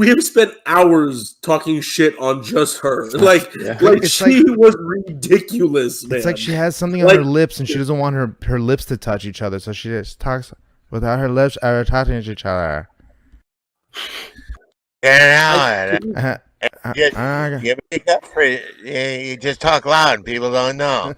have spent hours talking shit on just her. Like It's she was ridiculous, man. It's like she has something on her lips and she doesn't want her lips to touch each other, so she just talks without her lips touching each other. You just talk loud and people don't know.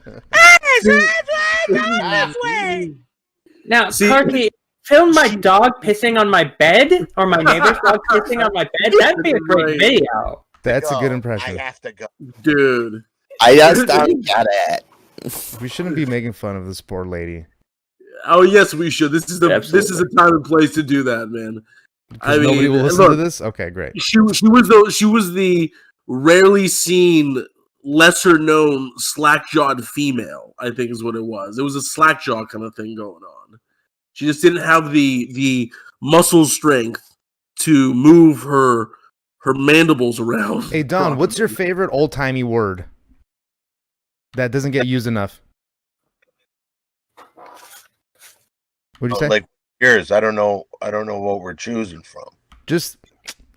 Now, Corky, film my dog pissing on my bed or my neighbor's dog pissing on my bed. That'd be a great video. That's a good impression. I have to go. Dude. I just don't get it. We shouldn't be making fun of this poor lady. Oh yes, we should. This is the time and place to do that, man. I mean, nobody will listen to this. Okay, great. She was the rarely seen, lesser known slack-jawed female. I think is what it was. It was a slack jaw kind of thing going on. She just didn't have the muscle strength to move her mandibles around. Hey Don, what's your favorite old timey word that doesn't get used enough? What'd you say? Like yours, I don't know what we're choosing from. Just,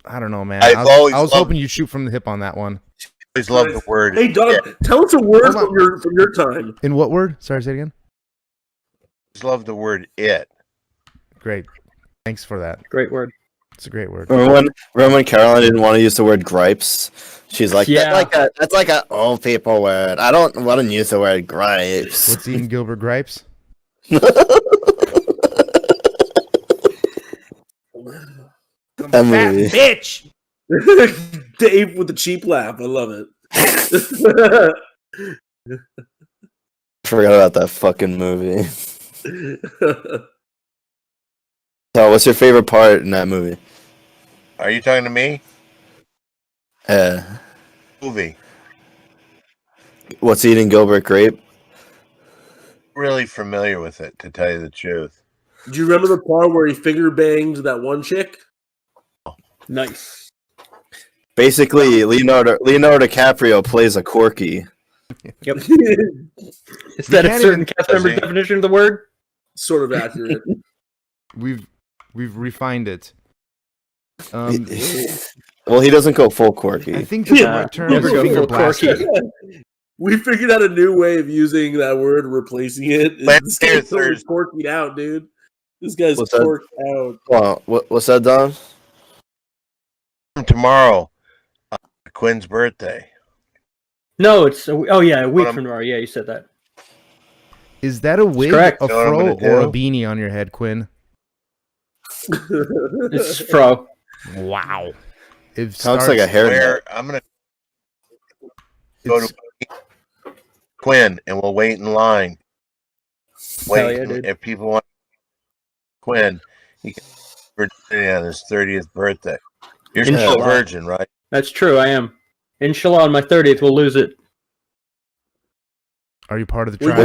I don't know, man. I was hoping you'd shoot from the hip on that one. I always love the word. Hey, Don, tell us a word from your time. In what word? Sorry, say it again. I always love the word "it." Great. Thanks for that. Great word. It's a great word. Remember when Caroline didn't want to use the word gripes? She's like, Yeah. that's like a old people word. I don't want to use the word gripes. What's eating Gilbert Gripes? That movie. Bitch! Dave with the cheap laugh. I love it. Forgot about that fucking movie. So, what's your favorite part in that movie? Are you talking to me? Movie. What's eating Gilbert Grape? Really familiar with it, to tell you the truth. Do you remember the part where he finger banged that one chick? Nice. Basically, Leonardo DiCaprio plays a Corky. Yep. Is that a certain cast member definition of the word? Sort of accurate. We've refined it. Well, he doesn't go full Corky. I think the right term is finger blaster. We figured out a new way of using that word, replacing it. This guy's totally corked out, dude. This guy's corked out. Well, what's that, Don? Tomorrow, Quinn's birthday. No, it's a week from tomorrow. Yeah, you said that. Is that a wig, a fro, or a beanie on your head, Quinn? It's fro. Wow. It sounds like a hair. I'm gonna go to Quinn, and we'll wait in line. Wait, if people want Quinn, he can birthday on his 30th birthday. You're still a virgin, right? That's true. I am. Inshallah, on my 30th, we'll lose it. Are you part of the tribe?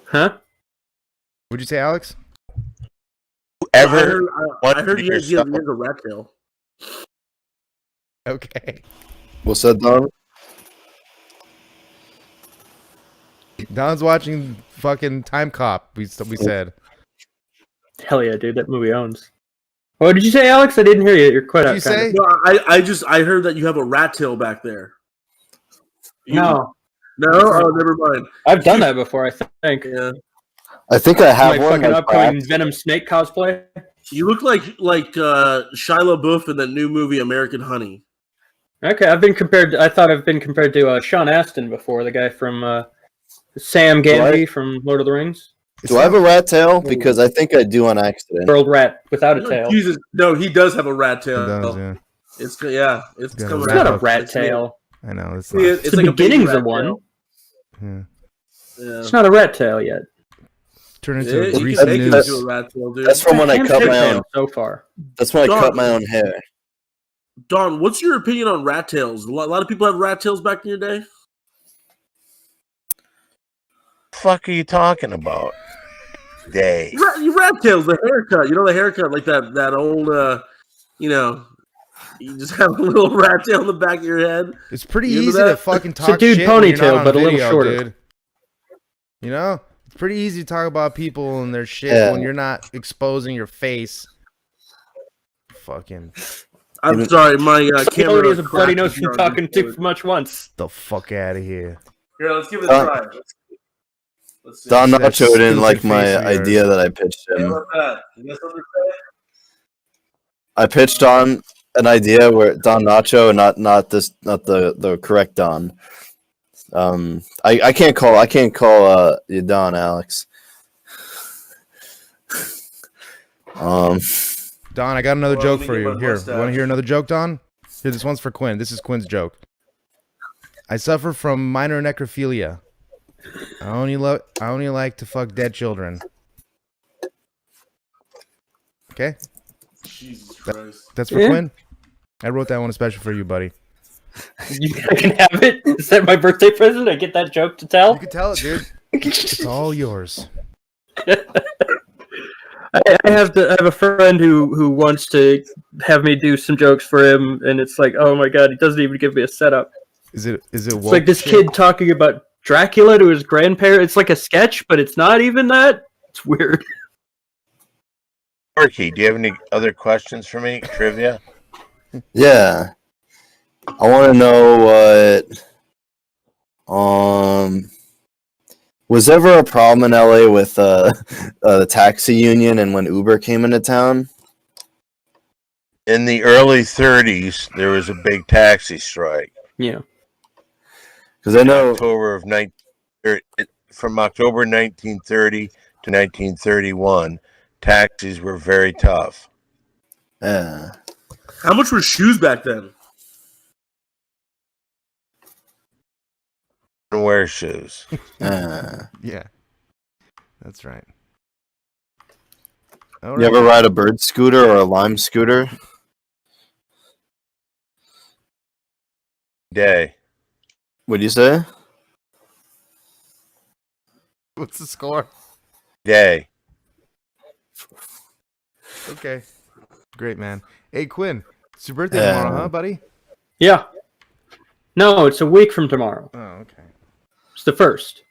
Huh? What'd you say, Alex? I heard you guys have a rat tail. Okay. What's that, Don? Don's watching fucking Time Cop. We said. Hell yeah, dude! That movie owns. What did you say, Alex? I didn't hear you. You're quite out. Did you say? No, I heard that you have a rat tail back there. No. Oh, never mind. I've done that before. I think. Yeah. I think I have one. Fucking upcoming Venom Snake cosplay. You look like Shia LaBeouf in that new movie American Honey. Okay, I thought I've been compared to Sean Astin before, the guy from Sam Gamgee from Lord of the Rings. Do I have a rat tail? Because I think I do on accident. World rat without a tail. Jesus, no, he does have a rat tail. It does, yeah. It's not a rat tail. I know it's the like beginnings of one. Yeah. It's not a rat tail yet. Turn into a recent news. A rat tail, dude. That's from when I cut my own. So far, that's when I cut my own hair. Don, what's your opinion on rat tails? A lot of people have rat tails back in your day. Fuck are you talking about? Rat tails, the haircut. You know the haircut, like that old, you just have a little rat tail on the back of your head. It's pretty easy to fucking talk it's a dude shit ponytail, but a little shorter. Dude. You know, it's pretty easy to talk about people and their shit when you're not exposing your face. Fucking. I'm sorry, my camera is a bloody nose from talking too much once. The fuck out of here. Here, let's give it a try. Let's see. Don Nacho didn't like my idea that I pitched him. I pitched on an idea where Don Nacho, not the correct Don. I can't call you Don, Alex. Don, I got another joke for you. Here, you want to hear another joke, Don? Here, this one's for Quinn. This is Quinn's joke. I suffer from minor necrophilia. I only like to fuck dead children. Okay? Jesus Christ. That's for Quinn. I wrote that one especially for you, buddy. I can have it? Is that my birthday present? I get that joke to tell? You can tell it, dude. It's all yours. I have a friend who wants to have me do some jokes for him, and it's like, oh my god, he doesn't even give me a setup. Is it It's like this kid talking about Dracula to his grandparents. It's like a sketch, but it's not even that. It's weird. Corky, do you have any other questions for me? Trivia? Yeah. I want to know what. Was ever a problem in LA with the taxi union and when Uber came into town? In the early 30s, there was a big taxi strike. Yeah. Because I know from October 1930 to 1931, taxis were very tough. Yeah. How much were shoes back then? And wear shoes. Yeah. That's right. You ever ride a bird scooter or a lime scooter? Day. What'd you say? What's the score? Day. Okay. Great, man. Hey, Quinn. It's your birthday tomorrow, huh, buddy? Yeah. No, it's a week from tomorrow. Oh, okay. It's the 1st.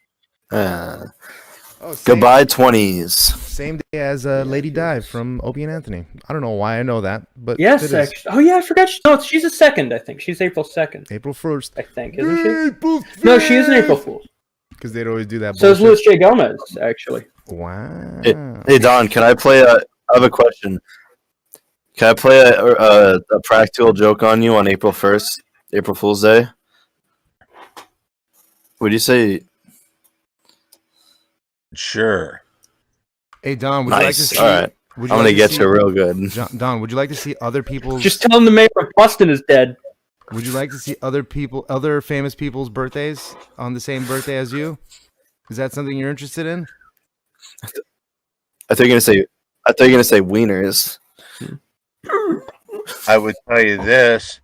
Goodbye, 20s. Same day as Lady Di from Opie and Anthony. I don't know why I know that, but yes, actually. Oh yeah, I forgot. No, she's a 2nd. I think she's April 2nd. April 1st. I think, isn't she? No, she is an April Fool. Because they'd always do that. So is Luis J. Gomez, actually. Wow. Hey Don, can I play I have a question. Can I play a practical joke on you on April 1st, April Fool's Day? Would you say? Sure. Hey Don, would you like to see? All right. I'm gonna get you real good. Don, would you like to see other people's? Just tell him the mayor of Boston is dead. Would you like to see other famous people's birthdays on the same birthday as you? Is that something you're interested in? I thought you were gonna say wieners. I would tell you this.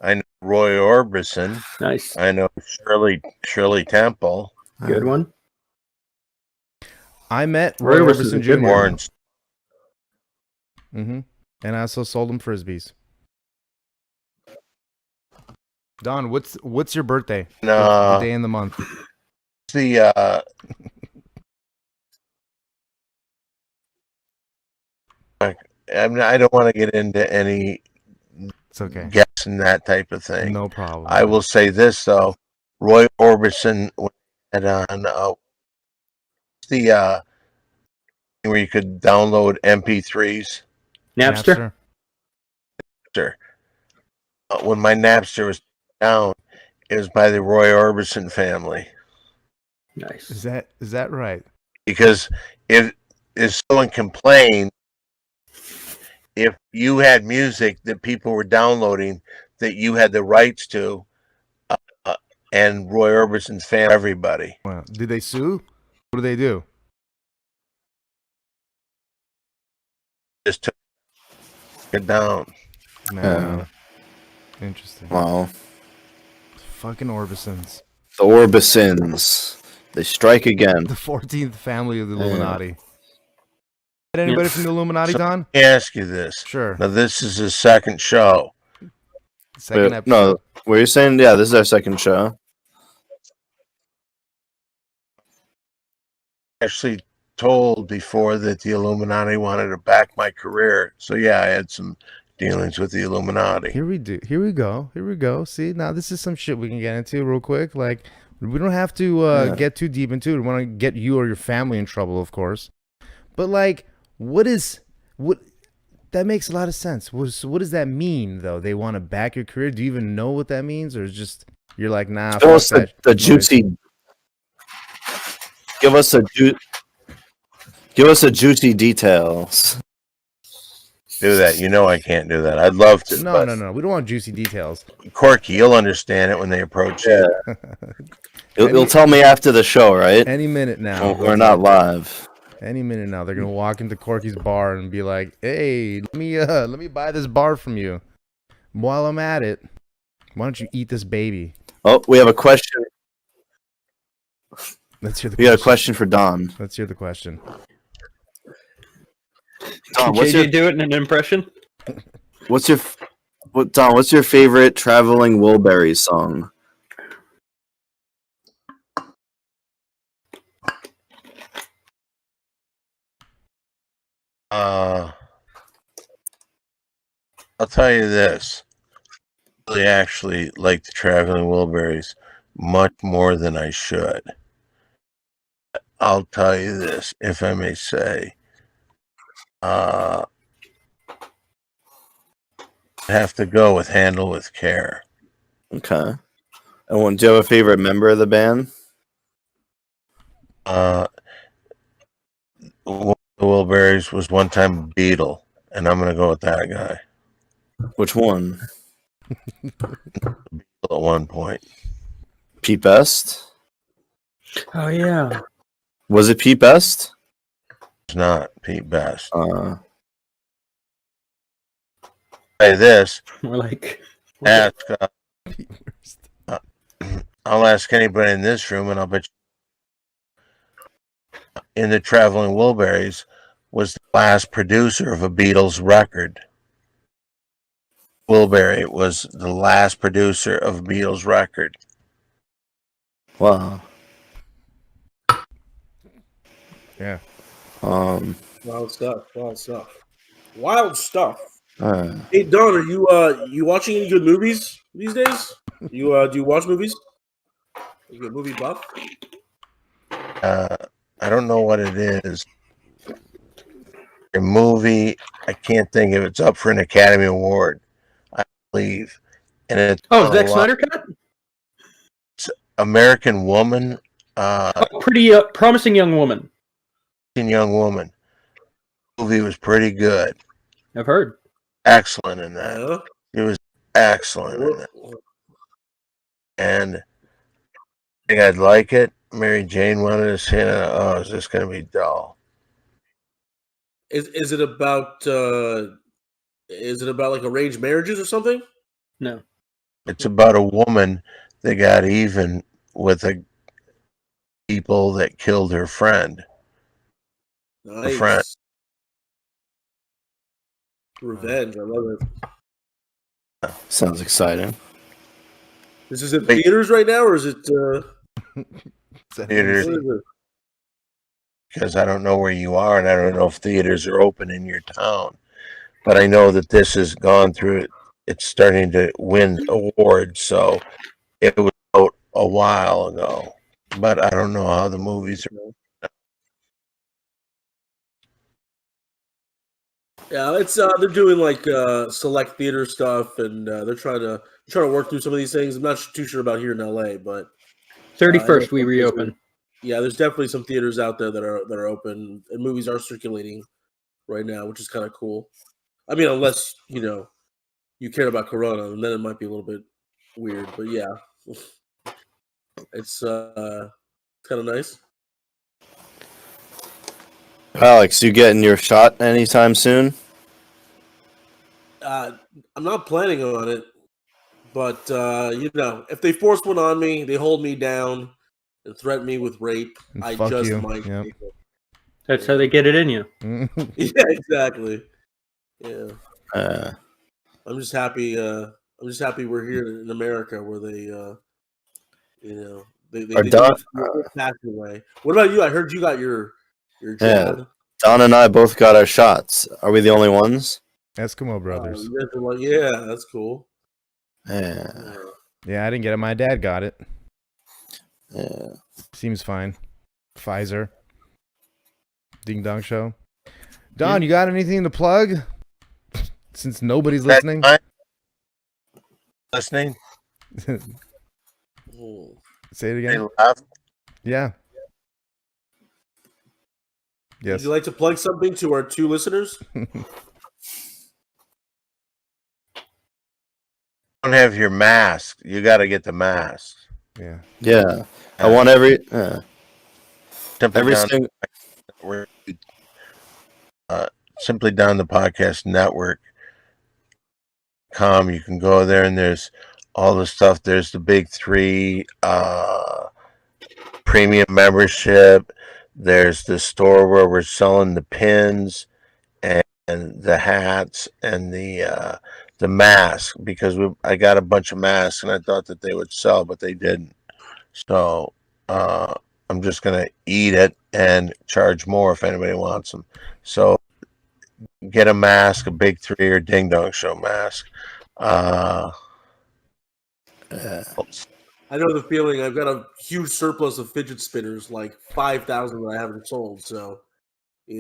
I know Roy Orbison. Nice. I know Shirley Temple. Good one. I met Roy Orbison Jr. Warren. And I also sold him frisbees. Don, what's your birthday? No. The day in the month. I don't want to get into any It's okay. guessing that type of thing. No problem. I will say this though, Roy Orbison had on the where you could download MP3s. Napster. When my Napster was down, it was by the Roy Orbison family. Nice. Is that right? Because if someone complained, if you had music that people were downloading that you had the rights to, and Roy Orbison's family, everybody. Well, did they sue? What do they do? Just took it down. Man. Interesting. Wow. Fucking Orbisons. The Orbisons. They strike again. The 14th family of the Illuminati. Anybody from the Illuminati, Don? Let me ask you this. Sure. Now, this is his second show. Second episode. No, were you saying? Yeah, this is our second show. Actually told before that the Illuminati wanted to back my career. So, yeah, I had some dealings with the Illuminati. Here we go. See, now this is some shit we can get into real quick. Like, we don't have to get too deep into it. We want to get you or your family in trouble, of course. But, like, what that makes a lot of sense. What does that mean, though? They want to back your career? Do you even know what that means? Or is just, you're like, nah, Give us the juicy. Give us a juicy details. Do that. You know I can't do that. I'd love to. No. We don't want juicy details. Corky, you'll understand it when they approach you. You'll tell me after the show, right? Any minute now. We're not live. Any minute now, they're gonna walk into Corky's bar and be like, "Hey, let me buy this bar from you." While I'm at it, why don't you eat this baby? Oh, we have a question. Let's hear the. We got a question for Don. Let's hear the question. Don, Did you do it in an impression? Don, what's your favorite Traveling Wilburys song? I'll tell you this. I really actually like the Traveling Wilburys much more than I should. I'll tell you this, if I may say. I have to go with Handle with Care. Okay. And do you have a favorite member of the band? The Wilburys was one time Beetle, and I'm going to go with that guy. Which one? Beetle at one point. Pete Best? Oh yeah. Was it Pete Best? It's not Pete Best. Say this. More like. Ask. I'll ask anybody in this room, and I'll bet you in the Traveling Wilburys was the last producer of a Beatles record. Wilbury was the last producer of a Beatles record. Wow. Yeah. Wild stuff. Hey Don, are you watching any good movies these days? Do you watch movies? You a movie buff? I don't know what it is. A movie, I can't think if it's up for an Academy Award, I believe. And it's Zack Snyder cut? American Woman. Pretty promising young woman. Young Woman. The movie was pretty good. I've heard. Excellent in that. It was excellent in that. And I think I'd like it. Mary Jane wanted to say, "Oh, is this going to be dull?" Is it about like arranged marriages or something? No. It's about a woman that got even with the people that killed her friend. Nice. Her friend. Revenge. I love it. Sounds exciting. This is in theaters right now, or is it? Theaters. Because I don't know where you are, and I don't know if theaters are open in your town. But I know that this has gone through it. It's starting to win awards, so it was out a while ago. But I don't know how the movies are. Yeah, it's they're doing like select theater stuff, and they're trying to work through some of these things. I'm not too sure about here in LA, but 31st we reopen. Yeah, there's definitely some theaters out there that are open, and movies are circulating right now, which is kind of cool. I mean, unless you care about Corona, and then it might be a little bit weird. But yeah, it's kind of nice. Alex, you getting your shot anytime soon? I'm not planning on it, but if they force one on me, they hold me down and threaten me with rape. I just might. Yep. That's how they get it in you. Yeah, exactly. Yeah. I'm just happy. We're here in America where they pass away. What about you? I heard you got your jab. Yeah. Don and I both got our shots. Are we the only ones? Eskimo brothers. Yeah, that's cool. Yeah. Yeah, I didn't get it. My dad got it. Yeah. Seems fine. Pfizer. Ding Dong Show. Don, you got anything to plug? Since nobody's listening. Listening? Say it again. Yeah. Yes. Would you like to plug something to our 2 listeners? Don't have your mask. You got to get the mask. Yeah. Yeah. I want every single. Simply down the podcast network. You can go there and there's all the stuff. There's the big 3 premium membership. There's the store where we're selling the pins and the hats and the mask, because I got a bunch of masks and I thought that they would sell, but they didn't. So I'm just gonna eat it and charge more if anybody wants them. So get a mask, a big 3 or Ding Dong Show mask. I know the feeling. I've got a huge surplus of fidget spinners, like 5,000 that I haven't sold. So, I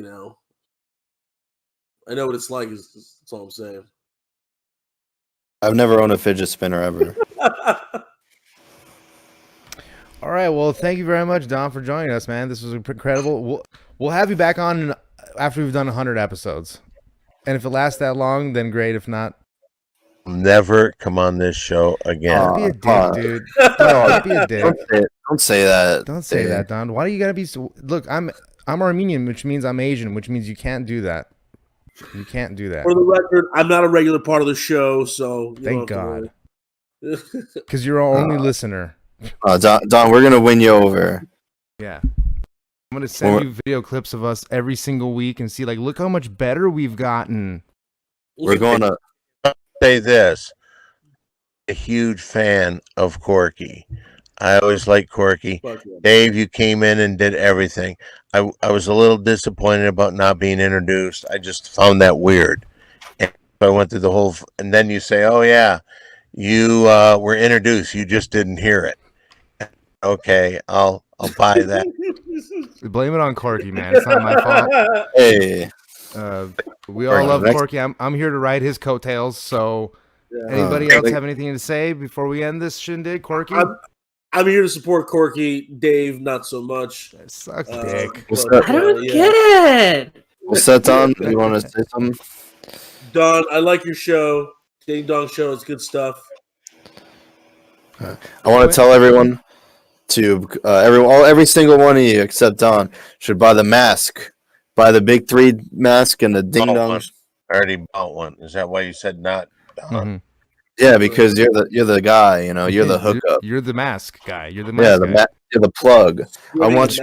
know what it's like. That's all I'm saying. I've never owned a fidget spinner ever. All right. Well, thank you very much, Don, for joining us, man. This was incredible. We'll have you back on after we've done 100 episodes. And if it lasts that long, then great. If not, never come on this show again. Don't be a dick, dude. Don't be a dick. Don't say that. Don't say that, Don. Why do you gotta be so... Look, I'm Armenian, which means I'm Asian, which means you can't do that. You can't do that. For the record, I'm not a regular part of the show, so thank God. Because you're our only listener. Don, we're gonna win you over. Yeah. I'm gonna send you video clips of us every single week and see, like, look how much better we've gotten. We're going to say this. A huge fan of Corky. I always liked Corky. Dave, you came in and did everything. I was a little disappointed about not being introduced. I just found that weird. And I went through the whole, and then you say, "Oh yeah, you were introduced. You just didn't hear it." Okay, I'll buy that. Blame it on Corky, man. It's not my fault. Hey, we all love Corky. I'm here to ride his coattails. So, anybody else have anything to say before we end this shindig, Corky? I'm here to support Corky. Dave, not so much. That sucks, dick. I don't get it. What's that, Don? You want to say something? Don, I like your show. Ding Dong Show is good stuff. I want to tell everyone to every single one of you except Don should buy the mask. Buy the big 3 mask and the Ding Dong. I already bought one. Is that why you said not Don? Mm-hmm. Yeah, because you're the guy, you're the hookup. You're the mask guy. You're the mask guy. You're the plug. I want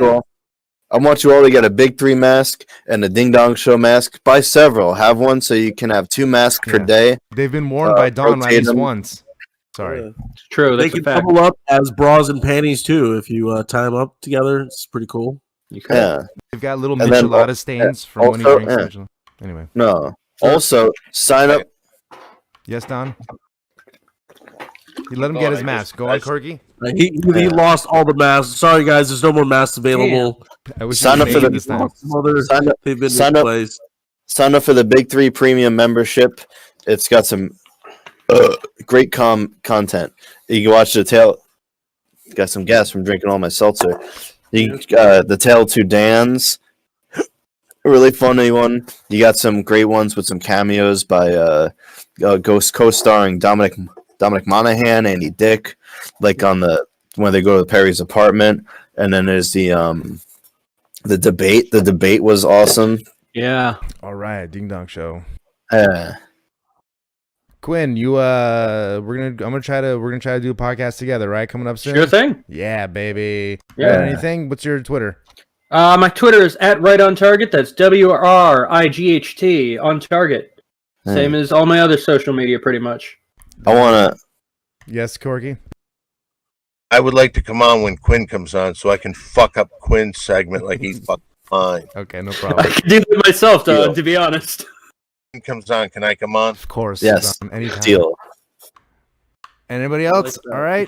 you all to get a big 3 mask and a Ding Dong Show mask. Buy several. Have one so you can have 2 masks per day. They've been worn by Don at least once. Sorry. It's true. They can double up as bras and panties too if you tie them up together. It's pretty cool. Yeah. They've got little michelada stains from when you drink. Anyway. No. Also, sign up. Yes, Don? You let him get his mask. Go on, Corky. He lost all the masks. Sorry, guys. There's no more masks available. I wish sign up for the this time. Sign up for the Big 3 premium membership. It's got some great content. You can watch the tail. Got some gas from drinking all my seltzer. The Tale to Dan's. A really funny one. You got some great ones with some cameos by Ghost co-starring Dominic Monaghan, Andy Dick, like on when they go to Perry's apartment, and then there's the debate. The debate was awesome. Yeah. All right, Ding Dong Show. Quinn, we're gonna try to do a podcast together, right? Coming up soon. Sure thing. Yeah, baby. Yeah. Got anything? What's your Twitter? My Twitter is @RightOnTarget. That's WRIGHT on target. Same as all my other social media, pretty much. I wanna. Yes, Corky. I would like to come on when Quinn comes on, so I can fuck up Quinn's segment like he fucked mine. Okay, no problem. I can do it myself, though, to be honest. Quinn comes on, can I come on? Of course. Yes. Anytime. Deal. Anybody else? All right.